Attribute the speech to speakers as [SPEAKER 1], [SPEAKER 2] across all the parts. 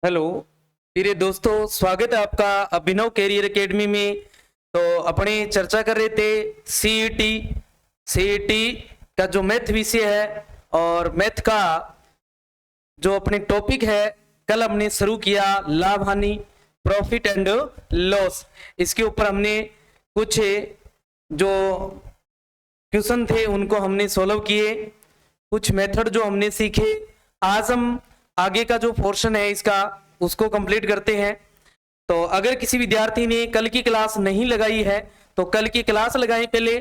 [SPEAKER 1] Hello प्रिय दोस्तों, स्वागत है आपका अभिनव कैरियर एकेडमी में। तो अपने चर्चा कर रहे थे सीईटी का जो मैथ विषय है और मैथ का जो अपने टॉपिक है, कल हमने शुरू किया लाभ हानि, प्रॉफिट एंड लॉस। इसके ऊपर हमने कुछ जो क्वेश्चन थे उनको हमने सॉल्व किए, कुछ मेथड जो हमने सीखे। आज हम आगे का जो पोर्शन है इसका उसको कंप्लीट करते हैं। तो अगर किसी विद्यार्थी ने कल की क्लास नहीं लगाई है तो कल की क्लास लगाएं पहले।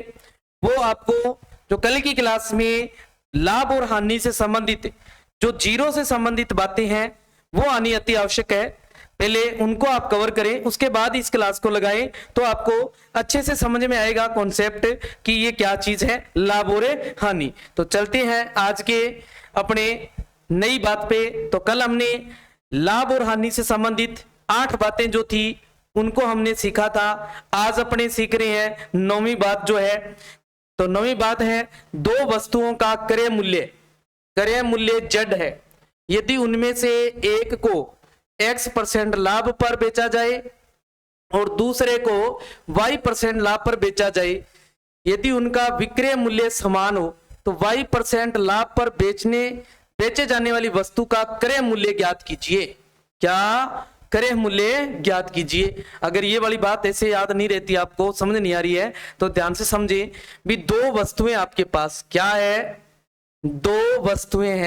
[SPEAKER 1] वो आपको जो कल की क्लास में लाभ और हानि से संबंधित जो जीरो से संबंधित बातें हैं वो आनी अति आवश्यक है। पहले उनको आप कवर करें, उसके बाद इस क्लास को लगाएं तो आपको अच्छे से समझ में आएगा कॉन्सेप्ट कि ये क्या चीज है लाभ और हानि। तो चलते हैं आज के अपने नई बात पे। तो कल हमने लाभ और हानि से संबंधित 8 बातें जो थी उनको हमने सीखा था। आज अपने सीख रहे हैं 9वीं बात जो है। तो 9वीं बात है दो वस्तुओं का क्रय मूल्य Z है। यदि उनमें से एक को X% लाभ पर बेचा जाए और दूसरे को Y% लाभ पर बेचा जाए, यदि उनका विक्रय मूल्य समान हो तो Y% लाभ पर बेचे जाने वाली वस्तु का क्रय मूल्य ज्ञात कीजिए। क्या क्रय मूल्य ज्ञात कीजिए। अगर ये वाली बात ऐसे याद नहीं रहती, आपको समझ नहीं आ रही है तो ध्यान से समझे भी। दो वस्तुएं आपके पास क्या है, दो वस्तुएं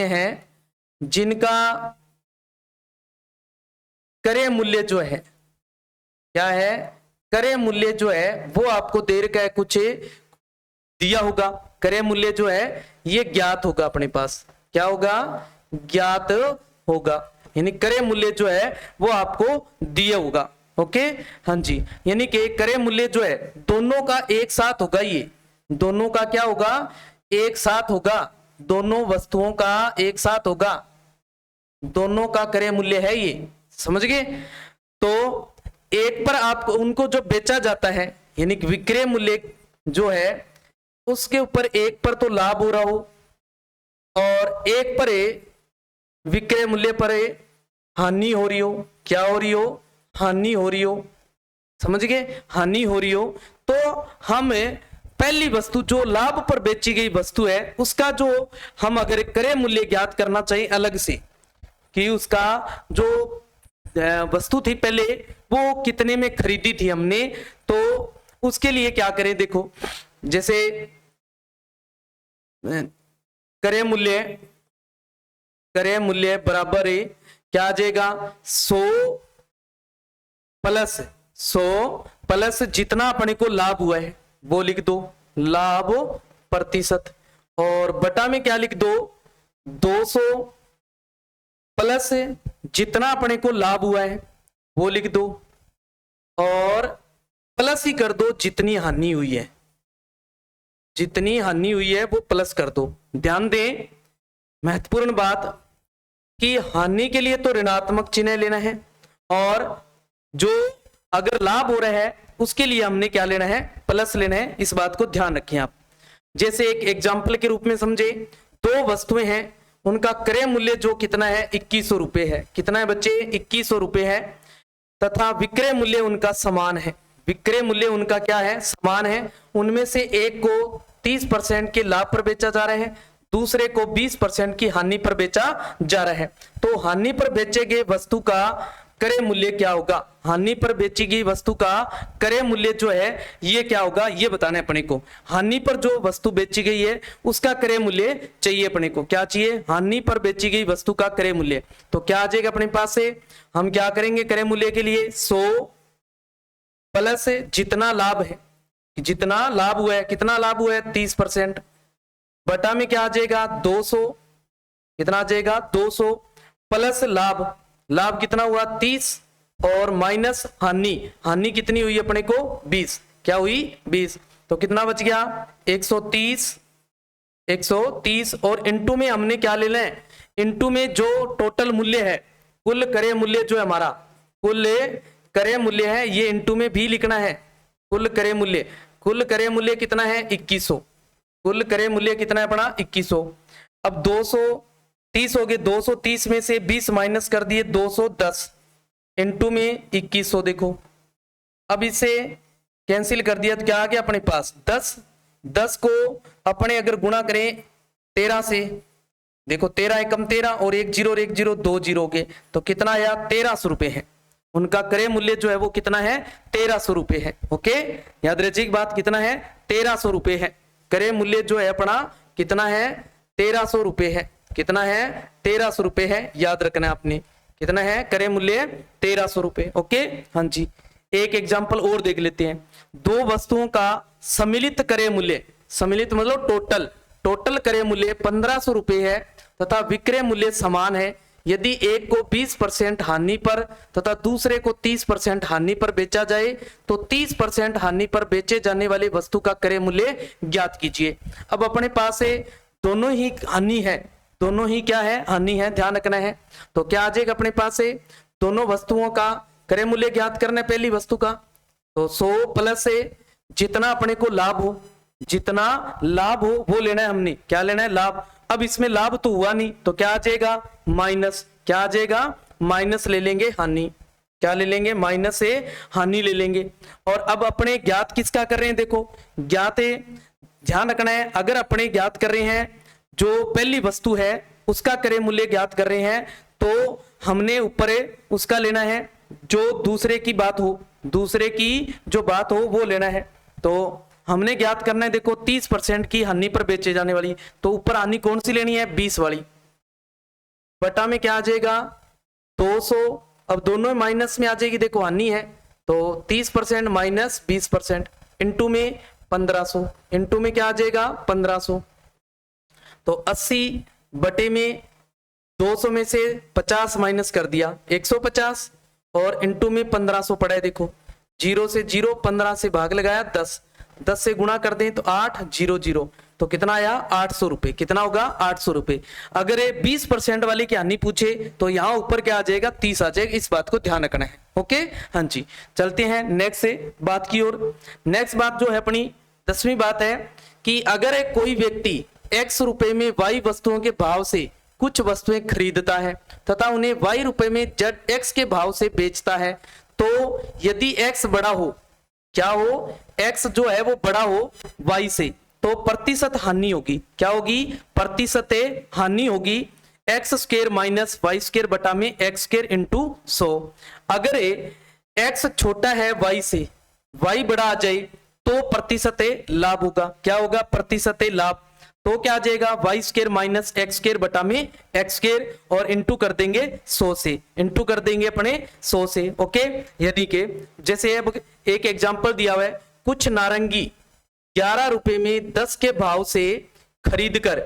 [SPEAKER 1] हैं जिनका क्रय मूल्य जो है क्या है, क्रय मूल्य जो है वो आपको दे रखा है, कुछ दिया होगा। क्रय मूल्य जो है ये ज्ञात होगा, अपने पास क्या होगा, ज्ञात होगा। यानी क्रय मूल्य जो है वो आपको दिया होगा। ओके, हाँ जी। यानी कि क्रय मूल्य जो है दोनों का एक साथ होगा। ये दोनों का क्या होगा, एक साथ होगा। दोनों वस्तुओं का एक साथ होगा, दोनों का क्रय मूल्य है ये, समझ गए। तो एक पर आपको उनको जो बेचा जाता है यानी कि विक्रय मूल्य जो है उसके ऊपर एक पर तो लाभ हो रहा हो और एक पर विक्रय मूल्य पर हानि हो रही हो। क्या हो रही हो, हानि हो रही हो, समझ गए, हानि हो रही हो। तो हम पहली वस्तु जो लाभ पर बेची गई वस्तु है उसका जो हम अगर क्रय मूल्य ज्ञात करना चाहिए अलग से कि उसका जो वस्तु थी पहले वो कितने में खरीदी थी हमने, तो उसके लिए क्या करें। देखो जैसे क्रय मूल्य बराबर है क्या आ जाएगा, 100 प्लस जितना अपने को लाभ हुआ है वो लिख दो, लाभ प्रतिशत, और बटा में क्या लिख दो, 200 प्लस जितना अपने को लाभ हुआ है वो लिख दो, और प्लस ही कर दो जितनी हानि हुई है, जितनी हानि हुई है वो प्लस कर दो। ध्यान दें महत्वपूर्ण बात कि हानि के लिए तो ऋणात्मक चिन्ह लेना है और जो अगर लाभ हो रहा है उसके लिए हमने क्या लेना है, प्लस लेना है। इस बात को ध्यान रखें आप। जैसे एक एग्जाम्पल के रूप में समझे, दो वस्तुएं हैं उनका क्रय मूल्य जो कितना है 2100 रुपए है। कितना है बच्चे, 2100 रुपए है, तथा विक्रय मूल्य उनका समान है। विक्रय मूल्य उनका क्या है, समान है। उनमें से एक को 30% के लाभ पर बेचा जा रहा है, दूसरे को 20% की हानि पर बेचा जा रहा है। तो हानि पर बेचे गए वस्तु का क्रय मूल्य क्या होगा, हानि पर बेची गई वस्तु का क्रय मूल्य जो है ये क्या होगा, ये बताना है अपने को। हानि पर जो वस्तु बेची गई है उसका क्रय मूल्य चाहिए अपने को। क्या चाहिए, हानि पर बेची गई वस्तु का क्रय मूल्य। तो क्या आ जाएगा अपने पास से, हम क्या करेंगे क्रय मूल्य के लिए 100 प्लस जितना लाभ है, जितना लाभ हुआ है, कितना लाभ हुआ है 30%, बटा में क्या आ जाएगा 200, कितना आ जाएगा 200 प्लस लाभ कितना हुआ 30, और माइनस हानि कितनी हुई अपने को 20, क्या हुई 20, तो कितना बच गया 130 और इनटू में हमने क्या ले लें, इनटू में जो टोटल मूल्य है, कुल क्रय मूल्य जो है हमारा, कुल क्रय मूल्य है ये इनटू में भी लिखना है। कुल क्रय मूल्य कितना है 2100, कुल क्रय मूल्य कितना है अपना 2100। अब 200 30 हो गए, 230 में से 20 माइनस कर दिए 210 इंटू में 2100। देखो अब इसे कैंसिल कर दिया तो क्या आ गया अपने पास 10 को अपने अगर गुणा करें 13 से, देखो 13 एकम 13 और 1 जीरो और 1 जीरो 2 जीरो हो गए, तो कितना आया 1300 रुपए है। उनका क्रय मूल्य जो है वो कितना है 1300 रुपए है। ओके, याद रखिए बात, कितना है 1300 रुपए है। क्रय मूल्य जो है अपना कितना है 1300 रुपए है। कितना है 1300 रुपए है, याद रखना है आपने, कितना है क्रय मूल्य 1300 रुपए। ओके हाँ जी, एक एग्जांपल और देख लेते हैं। दो वस्तुओं का सम्मिलित क्रय मूल्य, सम्मिलित मतलब टोटल क्रय मूल्य 1500 रुपए है तथा विक्रय मूल्य समान है। यदि एक को 20% हानि पर तथा दूसरे को 30% हानि पर बेचा जाए तो 30% हानि पर बेचे जाने वाली वस्तु का क्रय मूल्य ज्ञात कीजिए। अब अपने पास है दोनों ही हानि है, दोनों ही क्या है हानि है, ध्यान रखना है। तो क्या आ जाएगा अपने पास है दोनों वस्तुओं का क्रय मूल्य ज्ञात करना है पहली वस्तु का, तो 100 प्लस से जितना अपने को लाभ हो, जितना लाभ हो वो लेना है हमने, क्या लेना है लाभ। अब इसमें लाभ तो हुआ नहीं तो क्या आ जाएगा माइनस, क्या आ जाएगा माइनस ले लेंगे हानि, क्या ले लेंगे माइनस से हानि ले लेंगे। और अब अपने ज्ञात किसका कर रहे हैं, देखो ज्ञात है, ध्यान रखना है, अगर अपने ज्ञात कर रहे हैं जो पहली वस्तु है उसका क्रय मूल्य ज्ञात कर रहे हैं तो हमने ऊपर उसका लेना है, जो दूसरे की बात हो, दूसरे की जो बात हो वो लेना है। तो हमने ज्ञात करना है देखो 30% की हानि पर बेचे जाने वाली, तो ऊपर हानि कौन सी लेनी है 20 वाली, बटा में क्या आ जाएगा 200। अब दोनों माइनस में आ जाएगी, देखो हानि है तो 30% माइनस 20% इंटू में 1500, इंटू में क्या आ जाएगा 1500। तो 80 बटे में 200 में से 50 माइनस कर दिया 150 और इंटू में 1500 पड़ा है। देखो 0 से 0, 15 से भाग लगाया 10, 10 से गुणा कर दें तो 800, तो कितना आया 800 रुपए। कितना होगा 800 रुपए। अगर ये 20% वाले की हानि पूछे तो यहाँ ऊपर क्या आ जाएगा 30 आ जाएगा, इस बात को ध्यान रखना है। ओके हाँ जी, चलते हैं नेक्स्ट से बात की ओर। नेक्स्ट बात जो है अपनी 10वीं बात है कि अगर एक कोई व्यक्ति x रुपए में y वस्तुओं के भाव से कुछ वस्तुएं खरीदता है तथा उन्हें y रुपए में x के भाव से बेचता है, तो यदि x बड़ा हो, क्या हो x जो है वो बड़ा हो y से, तो प्रतिशत हानि होगी, क्या होगी प्रतिशत हानि होगी x square minus y square बटा में एक्स स्क्वायर इंटू 100। अगर x छोटा है y से, y बड़ा आ जाए तो प्रतिशत लाभ होगा, क्या होगा प्रतिशत लाभ। तो क्या आ जाएगा y square minus x square बटा में एक्स स्क्वायर और इंटू कर देंगे 100 से, इंटू कर देंगे अपने 100 से। ओके, यदि के जैसे अब एक एग्जांपल दिया हुआ है, कुछ नारंगी 11 रुपए में 10 के भाव से खरीद कर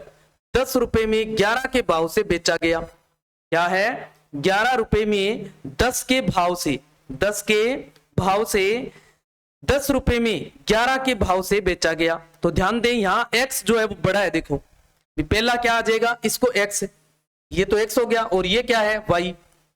[SPEAKER 1] 10 रुपए में 11 के भाव से बेचा गया। क्या है 11 रुपए में 10 के भाव से, 10 के भाव से 10 रुपए में 11 के भाव से बेचा गया। तो ध्यान दें यहाँ x जो है वो बड़ा है, देखो पहला क्या आ जाएगा इसको x, ये तो x हो गया और ये क्या है y,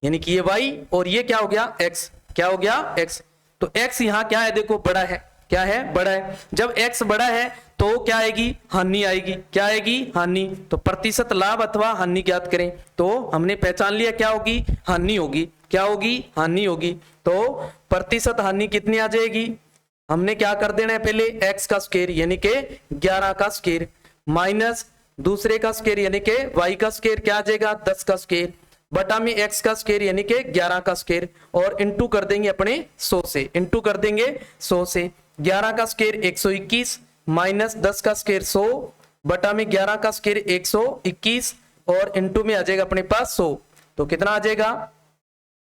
[SPEAKER 1] यानी कि ये y और ये क्या हो गया x, क्या हो गया x। तो x यहाँ क्या है देखो बड़ा है, क्या है बड़ा है। जब x बड़ा है तो क्या आएगी हानि आएगी, क्या आएगी हानि। तो प्रतिशत लाभ अथवा हानि ज्ञात करें, तो हमने पहचान लिया क्या होगी हानि होगी, क्या होगी हानि होगी। तो प्रतिशत हानि कितनी आ जाएगी, हमने क्या कर देना है पहले x का स्क्वायर यानी के 11 का स्क्वायर माइनस दूसरे का स्क्वायर यानी के y का स्क्वायर, क्या आ जाएगा 10 का स्क्वायर बटा में x का स्क्वायर यानी के 11 का स्क्वायर और इंटू कर देंगे अपने 100 से, इंटू कर देंगे 100 से। 11 का स्क्वायर 121 माइनस 10 का स्क्वायर 100 बटा में 11 का स्क्वायर 121 और इंटू में आ जाएगा अपने पास 100। तो कितना आ जाएगा,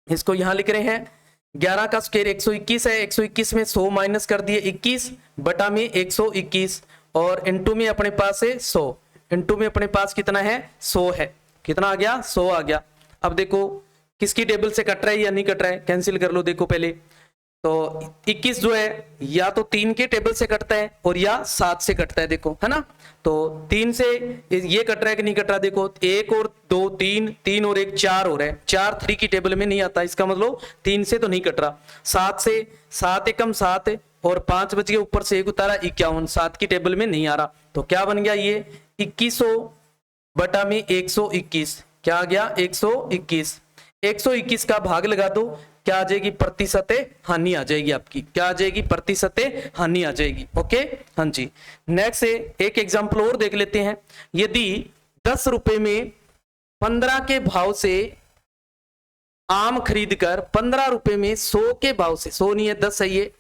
[SPEAKER 1] इसको यहां लिख रहे हैं 11 का स्क्वायर 121 है, 121 में 100 माइनस कर दिए 21 बटा में 121 और इंटू में अपने पास है 100, इंटू में अपने पास कितना है 100 है, कितना आ गया 100 आ गया। अब देखो किसकी टेबल से कट रहा है या नहीं कट रहा है, कैंसिल कर लो। देखो पहले तो 21 जो है या तो 3 के टेबल से कटता है और या 7 से कटता है, देखो है ना। तो 3 से ये कट रहा है कि नहीं कट रहा, देखो 1 और 2 3, 3 और 1 4 हो रहा है, 4 3 की टेबल में नहीं आता, इसका मतलब 3 से तो नहीं कट रहा। 7 से 7 एकम 7 और 5 बच गए, ऊपर से 1 उतारा 51, 7 की टेबल में नहीं आ रहा। तो क्या बन गया ये 2100 बटा में 121, क्या आ गया 121। 121 का भाग लगा दो, क्या आ जाएगी प्रतिशत हानि आ जाएगी आपकी, क्या आ जाएगी प्रतिशत हानि आ जाएगी। ओके हाँ जी। नेक्स्ट एक एग्जांपल और देख लेते हैं। यदि 10 रुपए में 15 के भाव से आम खरीद कर 15 रुपए में 100 के भाव से, 100 नहीं है 10 है, ये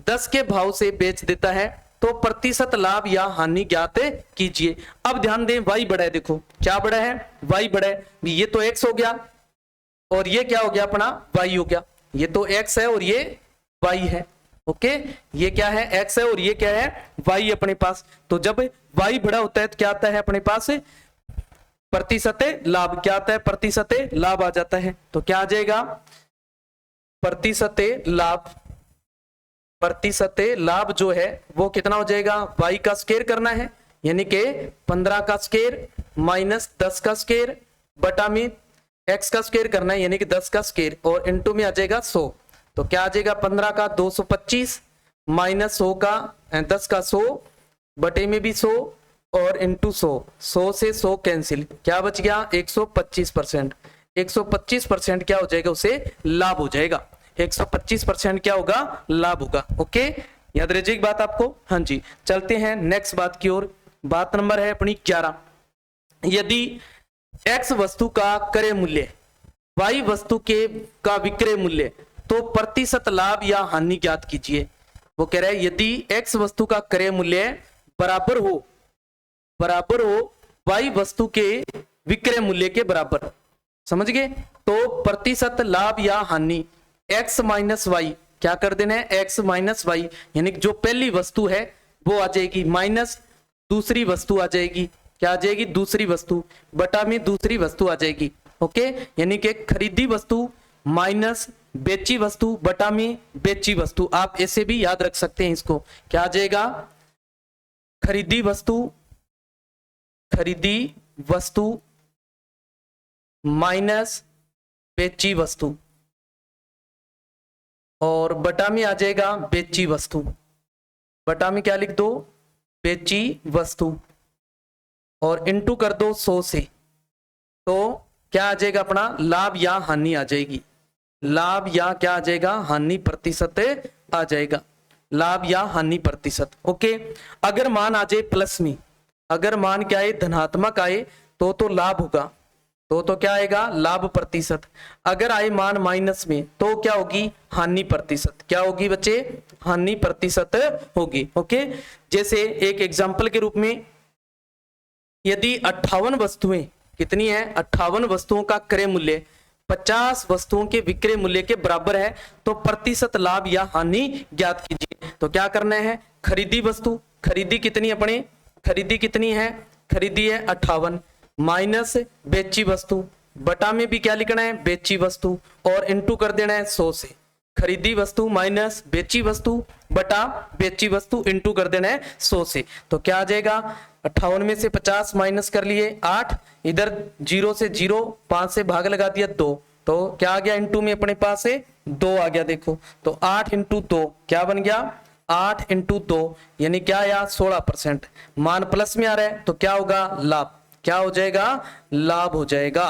[SPEAKER 1] 10 के भाव से बेच देता है तो प्रतिशत लाभ या हानि ज्ञात कीजिए। अब ध्यान दें y बड़ा है, देखो क्या बड़ा है, y बड़ा है, ये तो x हो गया और ये क्या हो गया अपना y हो गया, ये तो x है और ये y है। ओके ये क्या है x है और ये क्या है y अपने पास। तो जब y बड़ा होता है तो क्या आता है अपने पास प्रतिशत लाभ, क्या आता है प्रतिशत लाभ आ जाता है। तो क्या आ जाएगा प्रतिशत लाभ, प्रतिशत लाभ जो है वो कितना हो जाएगा, y का स्क्वायर करना है यानी कि 15 का स्क्वायर माइनस 10 का स्क्वायर बटा में x का स्क्वायर करना है यानी कि 10 का स्क्वायर और इनटू में आ जाएगा 100। तो क्या आ जाएगा 15 का 225 माइनस 100 का 10 का 100 बटे में भी 100 और इनटू 100, 100 से 100 कैंसिल, क्या बच गया 125%। 125% क्या हो जाएगा उसे लाभ हो जाएगा, 125% क्या होगा लाभ होगा। ओके याद रह जाएगी बात आपको। हाँ जी चलते हैं नेक्स्ट बात की ओर। बात नंबर है अपनी 11। यदि x वस्तु का क्रय मूल्य y वस्तु के का विक्रय मूल्य तो प्रतिशत लाभ या हानि ज्ञात कीजिए। वो कह रहा है यदि x वस्तु का क्रय मूल्य बराबर हो y वस्तु के विक्रय मूल्य के बराबर, समझ गए, तो प्रतिशत लाभ या हानि x माइनस वाई, क्या कर देना है x माइनस वाई, यानी जो पहली वस्तु है वो आ जाएगी माइनस दूसरी वस्तु आ जाएगी, क्या आ जाएगी दूसरी वस्तु बटा में दूसरी वस्तु आ जाएगी। ओके यानी कि खरीदी वस्तु माइनस बेची वस्तु बटा में बेची वस्तु, आप ऐसे भी याद रख सकते हैं इसको, क्या आ जाएगा खरीदी वस्तु माइनस बेची वस्तु और बटा में आ जाएगा बेची वस्तु, बटा में क्या लिख दो बेची वस्तु और इनटू कर दो 100 से, तो क्या आ जाएगा अपना लाभ या हानि आ जाएगी, लाभ या क्या आ जाएगा हानि प्रतिशत आ जाएगा, लाभ या हानि प्रतिशत। ओके अगर मान आ जाए प्लस में, अगर मान क्या आए धनात्मक आए तो लाभ होगा, तो क्या आएगा लाभ प्रतिशत। अगर आए मान माइनस में तो क्या होगी हानि प्रतिशत, क्या होगी बच्चे हानि प्रतिशत होगी। ओके जैसे एक एग्जांपल के रूप में यदि 58 वस्तुएं कितनी है 58 वस्तुओं का क्रय मूल्य 50 वस्तुओं के विक्रय मूल्य के बराबर है तो प्रतिशत लाभ या हानि ज्ञात कीजिए। तो क्या करना है खरीदी वस्तु, खरीदी कितनी अपने खरीदी कितनी है, खरीदी है 58 माइनस बेची वस्तु बटा में भी क्या लिखना है बेची वस्तु और इनटू कर देना है 100 से, खरीदी वस्तु माइनस बेची वस्तु बटा बेची वस्तु इनटू कर देना है 100 से। तो क्या आ जाएगा 58 में से 50 माइनस कर लिए 8, इधर 0 से 0 5 से भाग लगा दिया 2, तो क्या आ गया इनटू में अपने पास से 2 आ गया, देखो तो 8 इंटू 2 क्या बन गया 8 इंटू 2 यानी क्या आया 16%। मान प्लस में आ रहा है तो क्या होगा लाभ, क्या हो जाएगा लाभ हो जाएगा,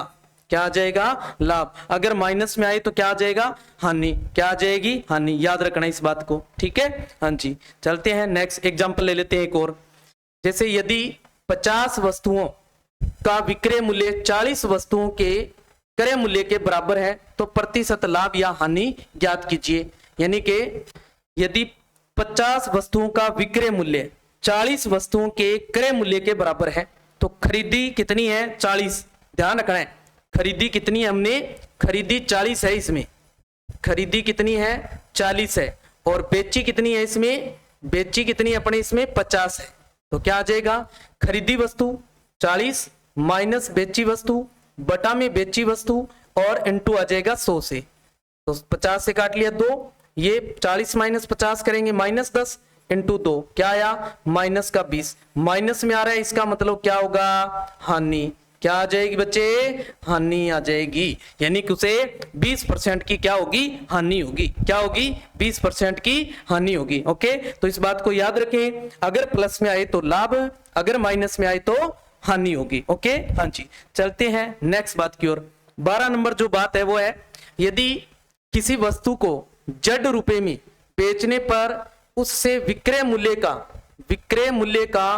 [SPEAKER 1] क्या आ जाएगा लाभ। अगर माइनस में आए तो क्या आ जाएगा हानि, क्या आ जाएगी हानि, याद रखना इस बात को, ठीक है। हाँ जी चलते हैं नेक्स्ट एग्जांपल ले लेते हैं एक और। जैसे यदि 50 वस्तुओं का विक्रय मूल्य 40 वस्तुओं के क्रय मूल्य के बराबर है तो प्रतिशत लाभ या हानि ज्ञात कीजिए। यानी कि यदि 50 वस्तुओं का विक्रय मूल्य 40 वस्तुओं के क्रय मूल्य के बराबर है तो खरीदी कितनी है 40, ध्यान रखना है खरीदी कितनी है, हमने खरीदी 40 है, इसमें खरीदी कितनी है 40 है और बेची कितनी है, इसमें बेची कितनी है अपने इसमें 50 है। तो क्या आ जाएगा खरीदी वस्तु 40 माइनस बेची वस्तु बटा में बेची वस्तु और इनटू आ जाएगा 100 से, तो 50 से काट लिया 2, ये 40 माइनस 50 करेंगे माइनस 10 इंटू 2 क्या आया माइनस का 20, माइनस में आ रहा है इसका मतलब क्या होगा हानि, क्या आ जाएगी बच्चे हानि आ जाएगी, यानी कि उसे 20% की क्या होगी हानि होगी, क्या होगी 20% की हानि होगी। ओके तो इस बात को याद रखें, अगर प्लस में आए तो लाभ, अगर माइनस में आए तो हानि होगी। ओके, हाँ जी, चलते हैं नेक्स्ट बात की ओर। 12 नंबर जो बात है वो है, यदि किसी वस्तु को जड़ रुपए में बेचने पर उससे विक्रय मूल्य का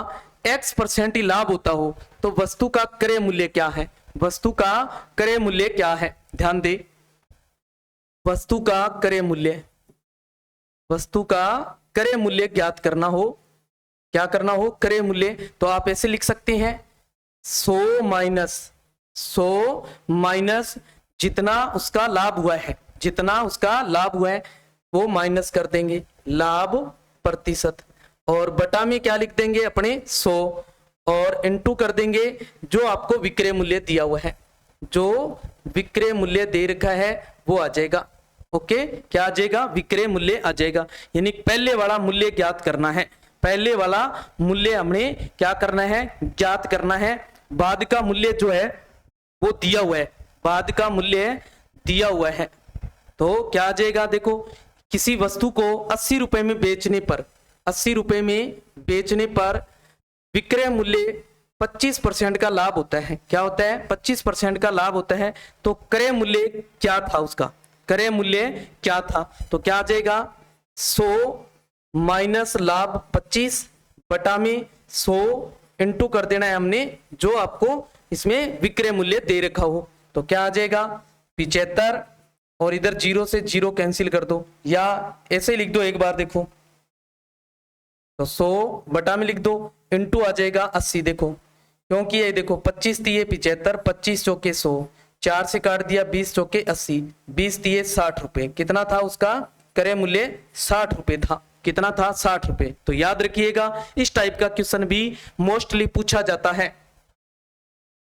[SPEAKER 1] x% ही लाभ होता हो तो वस्तु का क्रय मूल्य क्या है? वस्तु का क्रय मूल्य क्या है? ध्यान दे, वस्तु का क्रय मूल्य ज्ञात करना हो, क्या करना हो? क्रय मूल्य। तो आप ऐसे लिख सकते हैं 100 माइनस जितना उसका लाभ हुआ है, वो माइनस कर देंगे लाभ प्रतिशत, और बटा में क्या लिख देंगे अपने 100, और इनटू कर देंगे जो आपको विक्रय मूल्य दिया हुआ है, जो विक्रय मूल्य दे रखा है वो आ जाएगा। ओके, क्या आ जाएगा? विक्रय मूल्य आ जाएगा। यानी पहले वाला मूल्य ज्ञात करना है, पहले वाला मूल्य हमने क्या करना है? ज्ञात करना है। बाद का मूल्य जो है वो दिया हुआ है, बाद का मूल्य दिया हुआ है। तो क्या आ जाएगा? देखो, किसी वस्तु को 80 रुपए में बेचने पर विक्रय मूल्य 25% का लाभ होता है। क्या होता है? 25% का लाभ होता है। तो क्रय मूल्य क्या था उसका? क्रय मूल्य क्या था? तो क्या आ जाएगा? 100 माइनस लाभ 25 बटा में 100 इंटू कर देना है हमने जो आपको इसमें विक्रय मूल्य दे रखा हो। तो क्या आ जाएगा? 75, और इधर 0 से 0 कैंसिल कर दो, या ऐसे लिख दो एक बार, देखो तो 100 बटा में लिख दो, इंटू आ जाएगा 80। देखो, क्योंकि ये देखो 25 दिए 75, 25 चौके 100, 4 से काट दिया 20 चौके 80, 20 दिए 60 रुपए। कितना था उसका क्रय मूल्य? 60 रुपए था। कितना था? 60 रुपए। तो याद रखिएगा, इस टाइप का क्वेश्चन भी मोस्टली पूछा जाता है,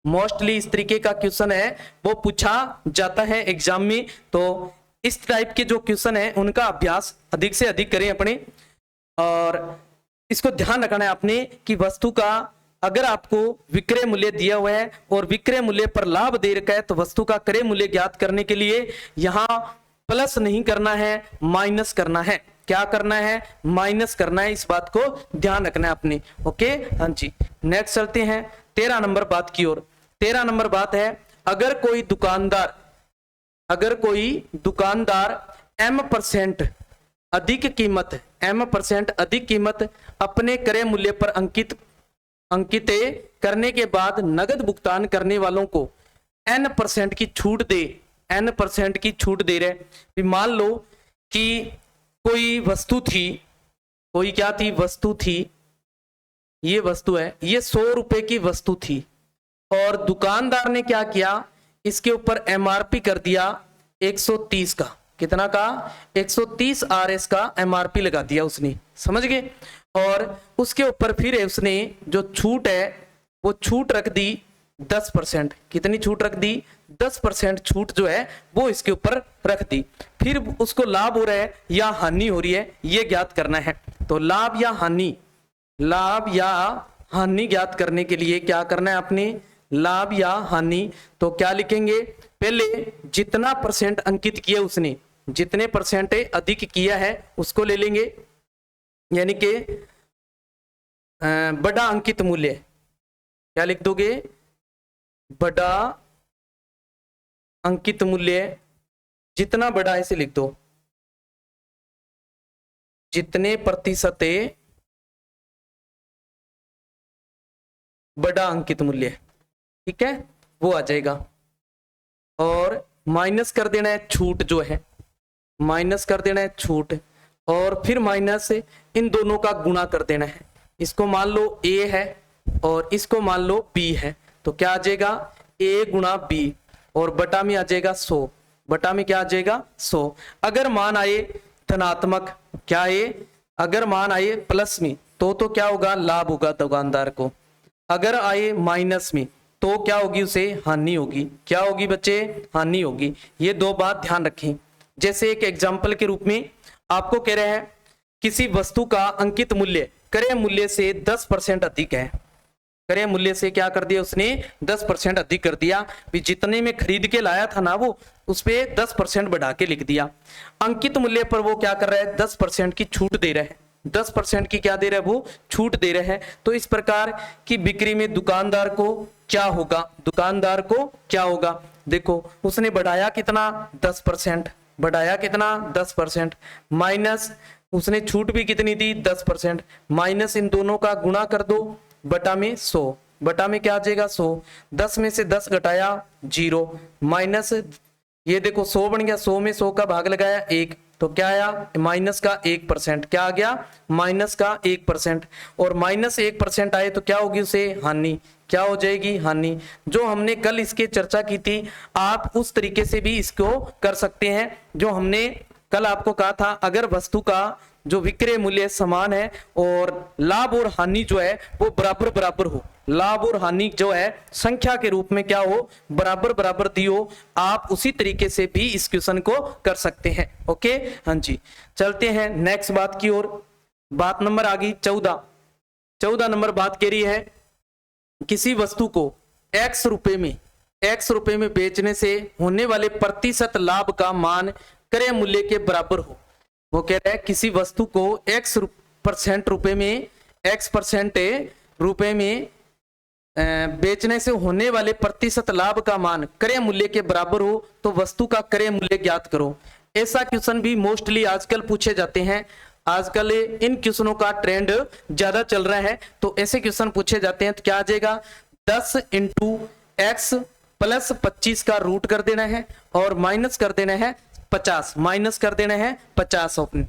[SPEAKER 1] मोस्टली इस तरीके का क्वेश्चन है वो पूछा जाता है एग्जाम में। तो इस टाइप के जो क्वेश्चन है उनका अभ्यास अधिक से अधिक करें अपने, और इसको ध्यान रखना है आपने कि वस्तु का अगर आपको विक्रय मूल्य दिया हुआ है और विक्रय मूल्य पर लाभ दे रखा है तो वस्तु का क्रय मूल्य ज्ञात करने के लिए यहां प्लस नहीं करना है, माइनस करना है। क्या करना है? माइनस करना है। इस बात को ध्यान रखना है आपने। ओके, हाँ जी, नेक्स्ट चलते हैं 13 नंबर बात की ओर। 13 नंबर बात है, अगर कोई दुकानदार m% अधिक कीमत अपने क्रय मूल्य पर अंकित करने के बाद नगद भुगतान करने वालों को n% की छूट दे रहे। मान लो कि कोई वस्तु थी, ये वस्तु है, ये 100 रुपए की वस्तु थी, और दुकानदार ने क्या किया? इसके ऊपर MRP कर दिया 130 का। कितना का? 130 RS का MRP लगा दिया उसने, समझ गए? और उसके ऊपर फिर उसने जो छूट है वो छूट रख दी 10%। कितनी छूट रख दी? 10% छूट जो है वो इसके ऊपर रख दी। फिर उसको लाभ हो रहा है या हानि हो रही है, ये ज्ञात करना है। तो लाभ या हानि ज्ञात करने के लिए क्या करना है आपने? लाभ या हानि। तो क्या लिखेंगे? पहले जितना परसेंट अंकित किया उसने, जितने परसेंट अधिक किया है उसको ले लेंगे, यानी कि बड़ा अंकित मूल्य। क्या लिख दोगे? बड़ा अंकित मूल्य, जितना बड़ा ऐसे लिख दो, जितने प्रतिशत बड़ा अंकित मूल्य, ठीक है, वो आ जाएगा। और माइनस कर देना है छूट जो है, माइनस कर देना है छूट, और फिर माइनस इन दोनों का गुणा कर देना है। इसको मान लो A है और इसको मान लो B है, तो क्या आ जाएगा? A गुणा B, और बटा में आ जाएगा 100। बटा में क्या आ जाएगा? 100। अगर मान आए धनात्मक, क्या आए? अगर मान आए प्लस में तो क्या होगा? लाभ होगा दुकानदार को। अगर आए माइनस में तो क्या होगी? उसे हानि होगी। क्या होगी बच्चे? हानि होगी। ये दो बात ध्यान रखें। जैसे एक एग्जाम्पल के रूप में आपको कह रहे हैं किसी वस्तु का अंकित मूल्य क्रय मूल्य से 10% अधिक है। क्रय मूल्य से क्या कर दिया उसने? 10% अधिक कर दिया। जितने में खरीद के लाया था ना वो, उस पे 10% बढ़ा के लिख दिया। अंकित मूल्य पर वो क्या कर रहा है? 10% की छूट दे रहा है। 10% की क्या दे रहा है, वो छूट दे रहा है। तो इस प्रकार की बिक्री में दुकानदार को क्या होगा, दुकानदार को क्या होगा, देखो उसने बढ़ाया कितना 10%, बढ़ाया कितना 10%, माइनस उसने छूट भी कितनी दी 10%, माइनस इन दोनों का गुणा कर दो बटा में 100, बटा में क्या आ जाएगा 100, 10 में से 10 घटाया 0, माइनस ये देखो 100 बन गया, 100 में 100 का भाग लगाया 1, तो क्या आया माइनस का 1%, क्या आ गया माइनस का 1%, और माइनस 1% आए तो क्या होगी उसे हानि, क्या हो जाएगी हानि। जो हमने कल इसके चर्चा की थी, आप उस तरीके से भी इसको कर सकते हैं। जो हमने कल आपको कहा था, अगर वस्तु का जो विक्रय मूल्य समान है और लाभ और हानि जो है वो बराबर बराबर हो, लाभ और हानि जो है संख्या के रूप में क्या हो, बराबर बराबर दी हो, आप उसी तरीके से भी इस क्वेश्चन को कर सकते हैं। ओके हाँ जी, चलते हैं नेक्स्ट बात की ओर। बात नंबर आ गई 14 नंबर बात कह रही है, किसी वस्तु को x रुपए में बेचने से होने वाले प्रतिशत लाभ का मान क्रय मूल्य के बराबर हो। वो कह रहा है किसी वस्तु को x% रुपए में बेचने से होने वाले प्रतिशत लाभ का मान क्रय मूल्य के बराबर हो तो वस्तु का क्रय मूल्य ज्ञात करो। ऐसा क्वेश्चन भी मोस्टली आजकल पूछे जाते हैं, आजकल इन क्वेश्चनों का ट्रेंड ज्यादा चल रहा है, तो ऐसे क्वेश्चन पूछे जाते हैं। तो क्या आ जाएगा 10 × x प्लस 25 का रूट कर देना है और माइनस कर देना है 50, माइनस कर देना है 50 अपने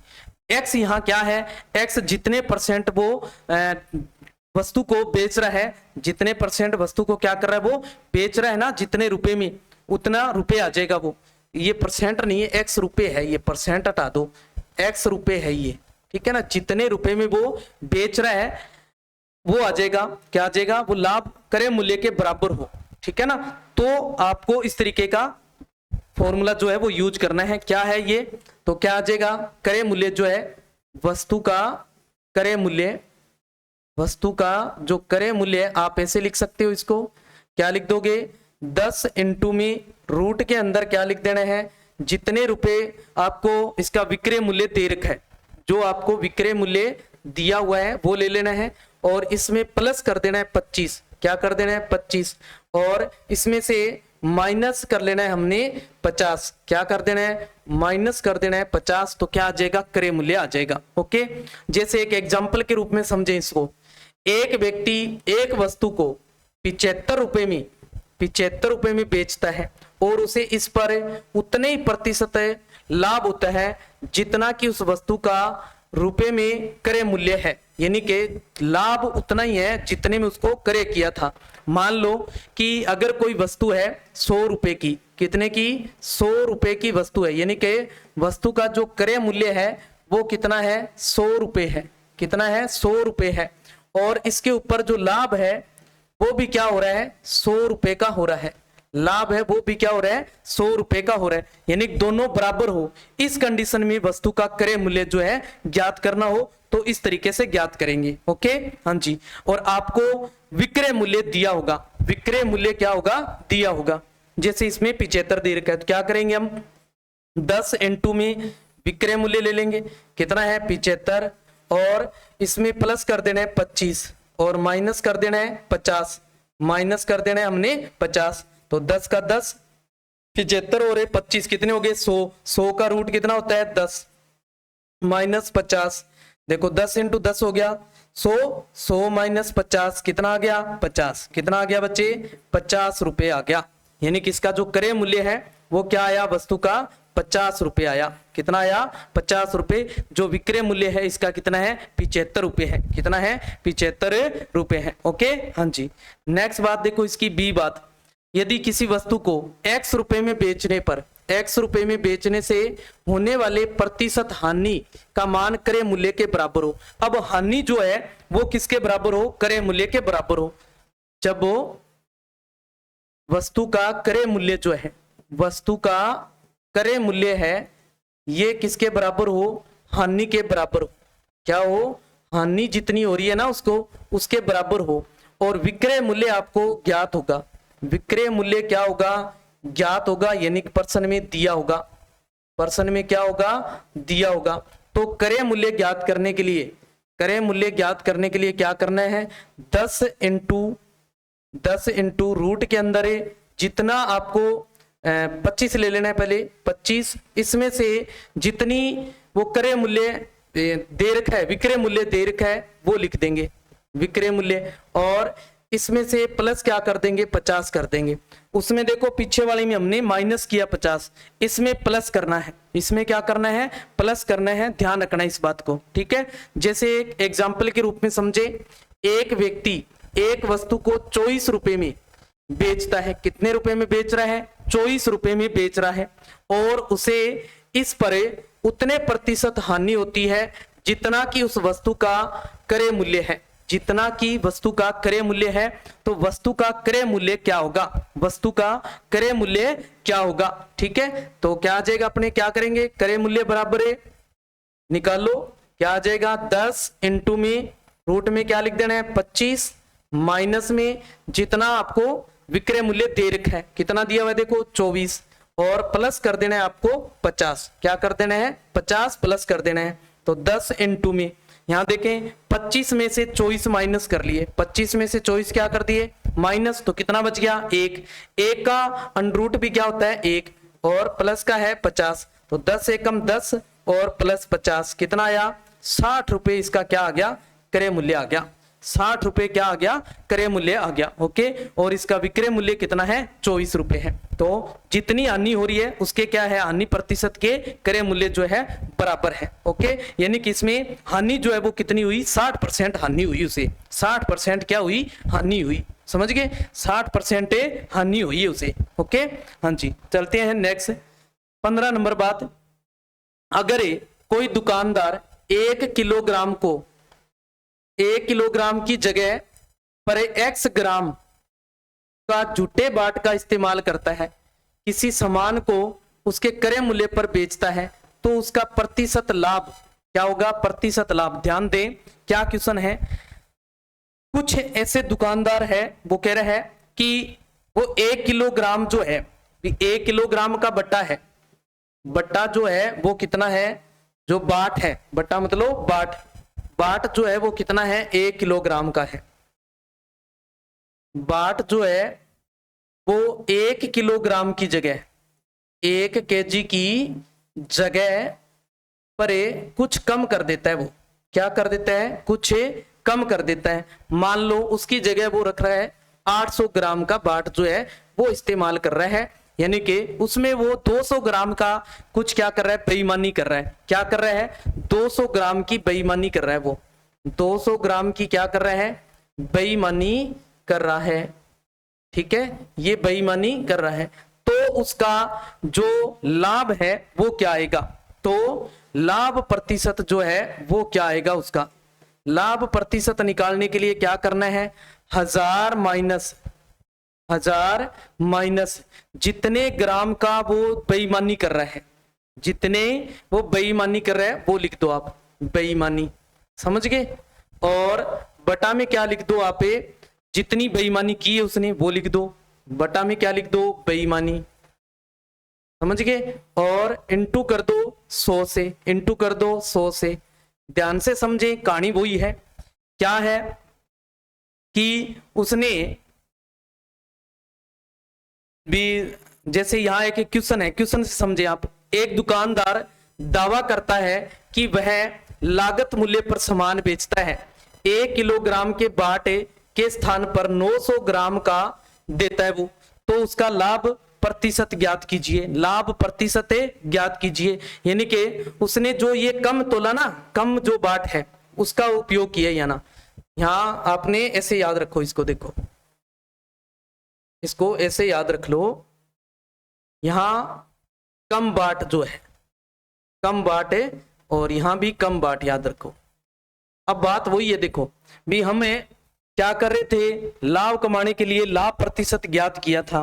[SPEAKER 1] x। यहाँ क्या है, x जितने परसेंट वो वस्तु को बेच रहा है, जितने परसेंट वस्तु को क्या कर रहा है वो बेच रहा है ना, जितने रुपए में उतना रुपए आ जाएगा वो, ये परसेंट नहीं है x रुपए है, ये परसेंट हटा दो, x रुपए है ये, ठीक है ना, जितने रुपए में वो बेच रहा है वो आ जाएगा, क्या आ जाएगा, वो लाभ क्रय मूल्य के बराबर हो, ठीक है ना। तो आपको इस तरीके का फॉर्मूला जो है वो यूज करना है। क्या है ये, तो क्या आ जाएगा, क्रय मूल्य जो है वस्तु का क्रय मूल्य, वस्तु का जो क्रय मूल्य आप ऐसे लिख सकते हो, इसको क्या लिख दोगे 10 × में रूट के अंदर क्या लिख देना है, जितने रुपए आपको इसका विक्रय मूल्य दे रखा है, जो आपको विक्रय मूल्य दिया हुआ है वो ले लेना है और इसमें प्लस कर देना है 25, क्या कर देना है 25, और इसमें से माइनस कर लेना है हमने 50, क्या कर देना है माइनस कर देना है 50, तो क्या आ जाएगा क्रय मूल्य आ जाएगा। ओके, जैसे एक एग्जांपल के रूप में समझें इसको, एक व्यक्ति एक वस्तु को 75 रुपए में बेचता है और उसे इस पर उतने ही प्रतिशत लाभ होता है जितना कि उस वस्तु का रुपए में क्रय मूल्य है, यानी कि लाभ उतना ही है जितने में उसको क्रय किया था। मान लो कि अगर कोई वस्तु है 100 रुपए की, कितने की 100 रुपए की वस्तु है, यानी कि वस्तु का जो क्रय मूल्य है वो कितना है 100 रुपए है, कितना है 100 रुपए है, और इसके ऊपर जो लाभ है वो भी क्या हो रहा है 100 रुपए का हो रहा है, लाभ है वो भी क्या हो रहा है 100 रुपए का हो रहा है, यानी दोनों बराबर हो। इस कंडीशन में वस्तु का क्रय मूल्य जो है ज्ञात करना हो तो इस तरीके से ज्ञात करेंगे। ओके हाँ जी, और आपको विक्रय मूल्य दिया होगा, विक्रय मूल्य क्या होगा दिया होगा, जैसे इसमें 75 दे रखा है तो क्या करेंगे हम 10 × में विक्रय मूल्य ले लेंगे, कितना है 75, और इसमें प्लस कर देना है 25 और माइनस कर देना है 50, माइनस कर देना है हमने 50, तो 10 का 10 75 और 25 कितने हो गए 100, 100 का रूट कितना होता है 10 माइनस 50, देखो 10 × 10 हो गया 100, 100 माइनस 50 कितना आ गया 50, कितना आ गया बच्चे 50 रुपए आ गया, यानी कि इसका जो क्रय मूल्य है वो क्या आया वस्तु का 50 रुपए आया, कितना आया 50 रुपए। जो विक्रय मूल्य है इसका कितना है 75 रुपए है, कितना है 75 रुपए है। ओके हाँ जी, नेक्स्ट बात देखो इसकी बी बात, यदि किसी वस्तु को x रुपए में बेचने पर, x रुपए में बेचने से होने वाले प्रतिशत हानि का मान क्रय मूल्य के बराबर हो। अब हानि जो है वो किसके बराबर हो, क्रय मूल्य के बराबर हो। जब वो वस्तु का क्रय मूल्य जो है, वस्तु का क्रय मूल्य है ये किसके बराबर हो, हानि के बराबर हो, क्या हो हानि जितनी हो रही है ना उसको उसके बराबर हो, और विक्रय मूल्य आपको ज्ञात होगा, विक्रय मूल्य क्या होगा ज्ञात होगा, यानी पर्सन में दिया होगा, पर्सन में क्या होगा दिया होगा। तो क्रय मूल्य ज्ञात करने के लिए क्रय मूल्य ज्ञात करने के लिए क्या करना है, 10 इंटू रूट के अंदर है जितना आपको 25 ले लेना है पहले 25, इसमें से जितनी वो क्रय मूल्य दे रखा है, विक्रय मूल्य दे रखा है वो लिख देंगे विक्रय मूल्य, और इसमें से प्लस क्या कर देंगे 50 कर देंगे। उसमें देखो पीछे वाले में हमने माइनस किया 50, इसमें प्लस करना है, इसमें क्या करना है प्लस करना है, ध्यान रखना इस बात को, ठीक है। जैसे एक एग्जाम्पल के रूप में समझे, एक व्यक्ति एक वस्तु को 24 रुपए में बेचता है, कितने रुपए में बेच रहा है 24 रुपए में बेच रहा है, और उसे इस पर उतने प्रतिशत हानि होती है जितना कि उस वस्तु का क्रय मूल्य है, जितना कि वस्तु का क्रय मूल्य है। तो वस्तु का क्रय मूल्य क्या होगा, वस्तु का क्रय मूल्य क्या होगा, ठीक है। तो क्या आ जाएगा, अपने क्या करेंगे, क्रय मूल्य बराबर है, निकालो क्या आ जाएगा 10 इंटू में रूट में क्या लिख देना है 25, माइनस में जितना आपको विक्रय मूल्य दे रखा है, कितना दिया हुआ है देखो 24, और प्लस कर देना है आपको 50, क्या कर देना है 50 प्लस कर देना है। तो 10 इंटू में यहां देखें 25 में से 24 माइनस कर लिए, 25 में से 24 क्या कर दिए माइनस, तो कितना बच गया 1, 1 का अंडरूट भी क्या होता है 1, और प्लस का है 50, तो 10 एकम 10 और प्लस 50 कितना आया 60 रुपए, इसका क्या आ गया क्रय मूल्य आ गया, 60 रुपए क्या आ गया क्रय मूल्य आ गया, ओके। और इसका विक्रय मूल्य कितना है 24 रुपए है। तो जितनी हानि हो रही है उसके क्या है हानि प्रतिशत के क्रय मूल्य जो है बराबर है, ओके। यानी कि इसमें हानि जो है वो कितनी हुई 60% हानि हुई, उसे 60% क्या हुई हानि हुई, समझ गए 60% हानि हुई है उसे, ओके। हाँ जी चलते हैं नेक्स्ट 15 नंबर बात, अगर कोई दुकानदार 1 किलोग्राम की जगह पर x ग्राम का झूठे बाट का इस्तेमाल करता है, किसी सामान को उसके क्रय मूल्य पर बेचता है, तो उसका प्रतिशत लाभ क्या होगा, प्रतिशत लाभ। ध्यान दें क्या क्वेश्चन है, कुछ ऐसे दुकानदार है वो कह रहा है कि वो 1 किलोग्राम जो है, 1 किलोग्राम का बट्टा है, बट्टा जो है वो कितना है, जो बाट है, बट्टा मतलब बाट जो है वो कितना है 1 किलोग्राम का है, बाट जो है वो 1 किलोग्राम की जगह 1 केजी की जगह पर कुछ कम कर देता है, वो क्या कर देता है कुछ कम कर देता है। मान लो उसकी जगह वो रख रहा है 800 ग्राम का बाट जो है वो इस्तेमाल कर रहा है, यानी कि उसमें वो 200 ग्राम का कुछ क्या कर रहा है बेईमानी कर रहा है, क्या कर रहा है 200 ग्राम की बेईमानी कर रहा है, वो 200 ग्राम की क्या कर रहा है बेईमानी कर रहा है, ठीक है, ये बेईमानी कर रहा है। तो उसका जो लाभ है वो क्या आएगा, तो लाभ प्रतिशत जो है वो क्या आएगा, उसका लाभ प्रतिशत निकालने के लिए क्या करना है 1000 माइनस जितने ग्राम का वो बेईमानी कर रहा है, जितने वो बेईमानी कर रहा है वो लिख दो आप बेईमानी, समझ गए, और बटा में क्या लिख दो आप जितनी बेईमानी की है उसने वो लिख दो, बटा में क्या लिख दो बेईमानी, समझ गए, और इंटू कर दो 100 से, इंटू कर दो 100 से। ध्यान से समझे कहानी वही है, क्या है कि उसने भी, जैसे यहां एक क्वेश्चन है, क्वेश्चन से समझे आप, एक दुकानदार दावा करता है कि वह लागत मूल्य पर सामान बेचता है, 1 किलोग्राम के बाट के स्थान पर 900 ग्राम का देता है वो, तो उसका लाभ प्रतिशत ज्ञात कीजिए, लाभ प्रतिशत ज्ञात कीजिए। यानी कि उसने जो ये कम तोला ना, कम जो बाट है उसका उपयोग किया, या ना यहां आपने ऐसे याद रखो, इसको देखो, इसको ऐसे याद रख लो, यहां कम बाट जो है कम बाट है, और यहां भी कम बाट याद रखो। अब बात वही है, देखो भी हमें क्या कर रहे थे, लाभ कमाने के लिए लाभ प्रतिशत ज्ञात किया था,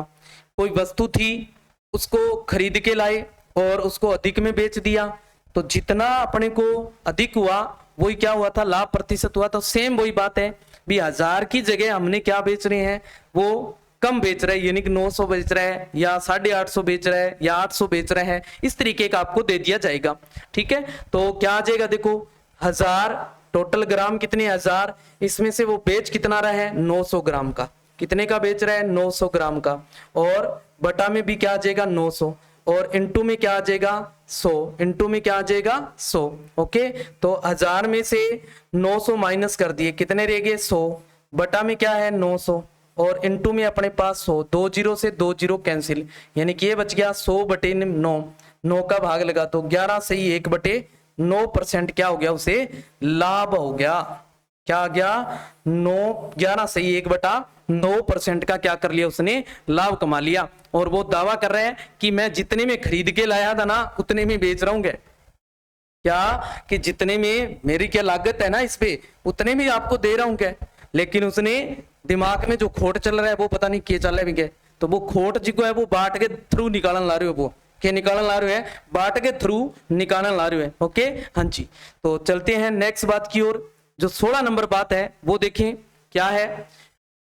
[SPEAKER 1] कोई वस्तु थी उसको खरीद के लाए और उसको अधिक में बेच दिया, तो जितना अपने को अधिक हुआ वही क्या हुआ था लाभ प्रतिशत हुआ। तो सेम वही बात है भी 1000 की जगह हमने क्या बेच रहे हैं वो कम बेच रहा है, यानी कि 900 बेच रहा है या 850 बेच रहा है या 800 बेच रहा है, इस तरीके का आपको दे दिया जाएगा, ठीक है। तो क्या आ जाएगा देखो 1000 टोटल ग्राम कितने 1000, इसमें से वो बेच कितना रहा है 900 ग्राम का, कितने का बेच रहा है 900 ग्राम का, और बटा में भी क्या आ जाएगा 900, और इनटू में क्या आ जाएगा 100, इनटू में क्या आ जाएगा 100। ओके, तो 1000 में से 900 माइनस कर दिए, कितने रह गए 100, बटा में क्या है 900, और इनटू में अपने पास 100, 2 जीरो से 2 जीरो कैंसिल, यानी कि ये बच गया 100 बटे 9, 9 का भाग लगा तो 11 से ही 1 बटे 9% क्या हो गया, उसे लाभ हो गया। क्या आ गया 11 से ही 1/9% का क्या कर लिया उसने, लाभ कमा लिया। और वो दावा कर रहे हैं कि मैं जितने में खरीद के लाया था ना उतने में बेच रहा हूं, क्या कि जितने में मेरी क्या लागत है ना इस पे उतने में आपको दे रहा हूं क्या, लेकिन उसने दिमाग में जो खोट चल रहा है वो पता नहीं क्या चल रहा है, तो वो खोट जी को है वो बाट के थ्रू निकालने ला रहे हो, वो क्या निकालने ला रहे हो है, बाट के थ्रू निकालने ला रहे हो। ओके हाँ जी, तो चलते हैं नेक्स्ट बात की ओर। जो 16 नंबर बात है वो देखें क्या है,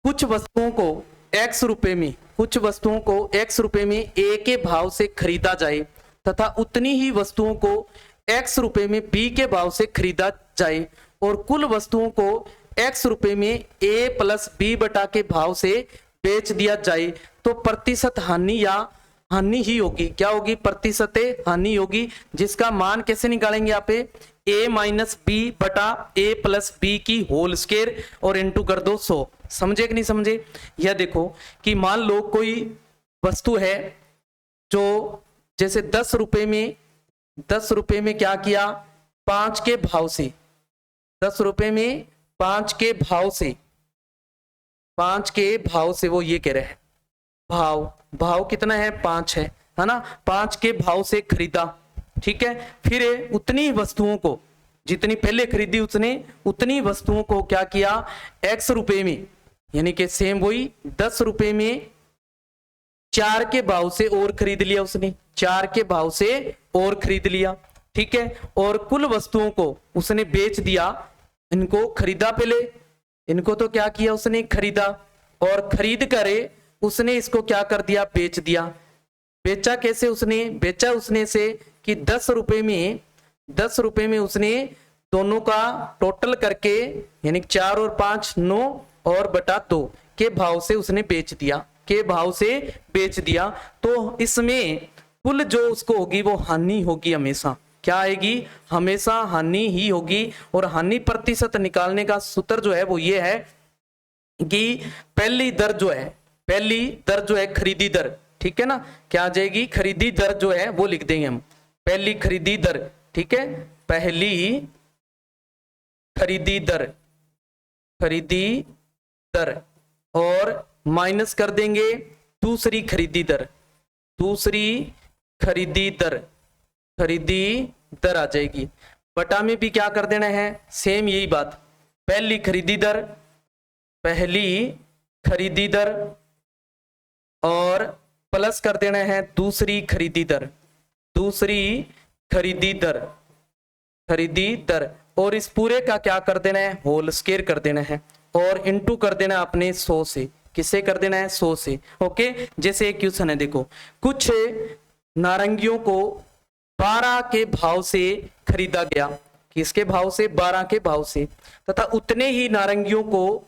[SPEAKER 1] कुछ वस्तुओं को x रुपए में, कुछ वस्तुओं को x रुपए में a के भाव से खरीदा जाए तथा उतनी ही वस्तुओं को x रुपए में b के भाव से खरीदा जाए, और कुल वस्तुओं को x रुपए में a प्लस b बटा के भाव से बेच दिया जाए, तो प्रतिशत हानि या हानि ही होगी। क्या होगी, प्रतिशत हानि होगी, जिसका मान कैसे निकालेंगे यहाँ पे, a माइनस बी बटा a प्लस बी की होल स्क्वायर और इनटू कर दो 100। समझे कि नहीं समझे? यह देखो कि मान लो कोई वस्तु है जो जैसे 10 रुपए में क्या किया, 5 के भाव से, 10 रुपए में 5 के भाव से, 5 के भाव से वो ये कह रहे हैं, भाव कितना है 5 है ना, 5 के भाव से खरीदा, ठीक है। फिर उतनी वस्तुओं को जितनी पहले खरीदी उसने उतनी वस्तुओं को क्या किया, x रुपए में, यानी कि सेम वही 10 रुपए में 4 के भाव से और खरीद लिया उसने, 4 के भाव से और खरीद लिया, ठीक है। और कुल वस्तुओं को उसने बेच दिया, इनको खरीदा पहले, इनको तो क्या किया उसने खरीदा, और खरीद करे उसने इसको क्या कर दिया, बेच दिया। बेचा कैसे उसने, बेचा उसने से कि 10 रुपए में उसने दोनों का टोटल करके, यानी 4 और 5 9 और बटा 2 के भाव से उसने बेच दिया, के भाव से बेच दिया। तो इसमें कुल जो उसको होगी वो हानि होगी, हमेशा क्या आएगी, हमेशा हानि ही होगी। और हानि प्रतिशत निकालने का सूत्र जो है वो ये है कि पहली दर जो है खरीदी दर, ठीक है ना, क्या आ जाएगी, खरीदी दर जो है वो लिख देंगे हम, पहली खरीदी दर, ठीक है, पहली खरीदी दर, और माइनस कर देंगे दूसरी खरीदी दर आ जाएगी। बटा में भी क्या कर देना है, सेम यही बात, पहली खरीदी दर और प्लस कर देना है दूसरी खरीदी दर, और इस पूरे का क्या कर देना है, होल स्क्वायर कर देना है, और इनटू कर देना है अपने 100 से, किससे कर देना है 100 से। ओके, जैसे एक क्वेश्चन है देखो, कुछ नारंगियों को 12 के भाव से खरीदा गया, किसके भाव से, 12 के भाव से, तथा उतने ही नारंगियों को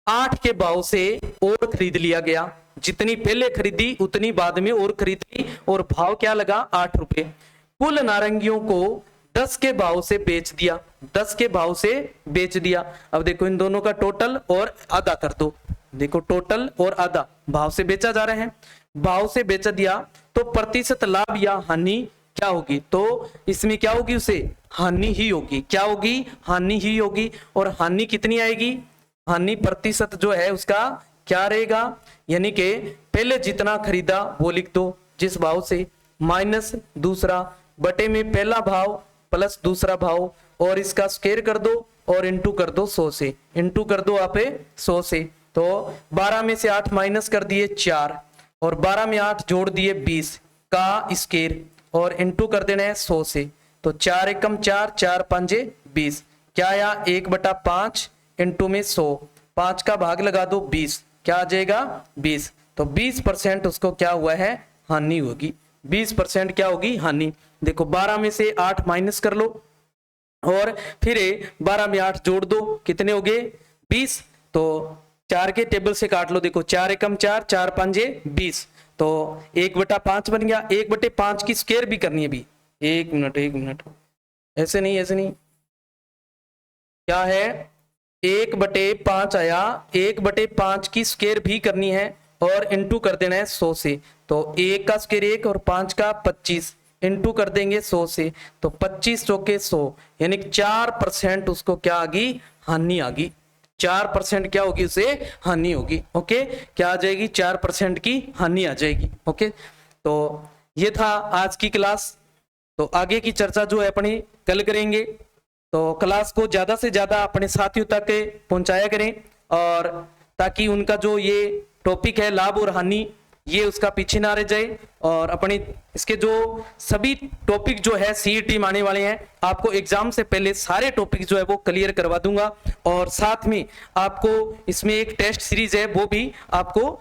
[SPEAKER 1] 8 के भाव से और खरीद लिया गया, जितनी पहले खरीदी उतनी बाद में और खरीद ली, और भाव क्या लगा 8 रुपए। कुल नारंगियों को 10 के भाव से बेच दिया, 10 के भाव से बेच दिया। अब देखो इन दोनों का टोटल और आधा कर दो, देखो टोटल और आधा, भाव से बेचा जा रहा है, भाव से बेचा दिया, तो प्रतिशत लाभ या हानि क्या होगी, तो इसमें क्या होगी, उसे हानि ही होगी। क्या होगी, हानि ही होगी। और हानि कितनी आएगी, हानि प्रतिशत जो है उसका क्या रहेगा, यानी कि पहले जितना खरीदा वो लिख दो जिस भाव से, माइनस दूसरा, बटे में पहला भाव प्लस दूसरा भाव, और इसका स्क्वायर कर दो और इनटू कर दो 100 से, इनटू कर दो आप 100 से। तो 12 में से 8 माइनस कर दिए 4, और 12 में 8 जोड़ दिए 20 का स्क्वायर, और इनटू कर देना है 100 से। तो 4 एकम 4, 4 पंजे 20, क्या आया 1/5 इनटू में 100, 5 का भाग लगा दो 20, क्या आ जाएगा 20। तो 20% उसको क्या हुआ है, हानि होगी, 20% क्या होगी, हानि। देखो 12 में से 8 माइनस कर लो, और फिर 12 में 8 जोड़ दो, कितने हो गए 20। तो 4 के टेबल से काट लो, देखो 4 एकम 4, 4 पंजे 20, तो 1/5 बन गया। 1/5 की स्क्वायर भी करनी है अभी, एक मिनट, ऐसे नहीं, ऐसे नहीं, क्या है 1/5 आया, 1/5 की स्क्वायर भी करनी है और इंटू कर देना है 100 से। तो 1 का स्क्वायर 1 और 5 का 25, इंटू कर देंगे 100 से, तो 25 चौके 100, यानी 4% उसको क्या आ गई, हानि आ गई। 4% क्या होगी, उसे हानि होगी। ओके, क्या आ जाएगी, 4% की हानि आ जाएगी। ओके, तो ये था आज की क्लास। तो आगे की चर्चा जो है अपनी कल करेंगे। तो क्लास को ज्यादा से ज्यादा अपने साथियों तक पहुंचाया करें, और ताकि उनका जो ये टॉपिक है लाभ और हानि, ये उसका पीछे ना रह जाए। और अपने इसके जो सभी टॉपिक जो है सीईटी में आने वाले हैं, आपको एग्जाम से पहले सारे टॉपिक जो है वो क्लियर करवा दूंगा। और साथ में आपको इसमें एक टेस्ट सीरीज है, वो भी आपको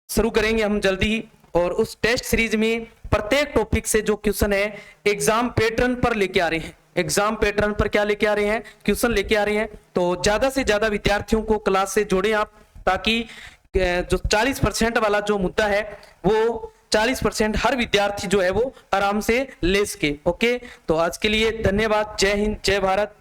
[SPEAKER 1] शुरू करेंगे हम जल्दी ही। और उस टेस्ट सीरीज में प्रत्येक टॉपिक से जो क्वेश्चन है एग्जाम पैटर्न पर लेके आ रहे हैं, एग्जाम पैटर्न पर क्या लेके आ रहे हैं, क्वेश्चन लेके आ रहे हैं। तो ज्यादा से ज्यादा विद्यार्थियों को क्लास से जोड़ें आप, ताकि जो 40% वाला जो मुद्दा है वो 40% हर विद्यार्थी जो है वो आराम से ले सके। ओके, तो आज के लिए धन्यवाद। जय हिंद, जय भारत।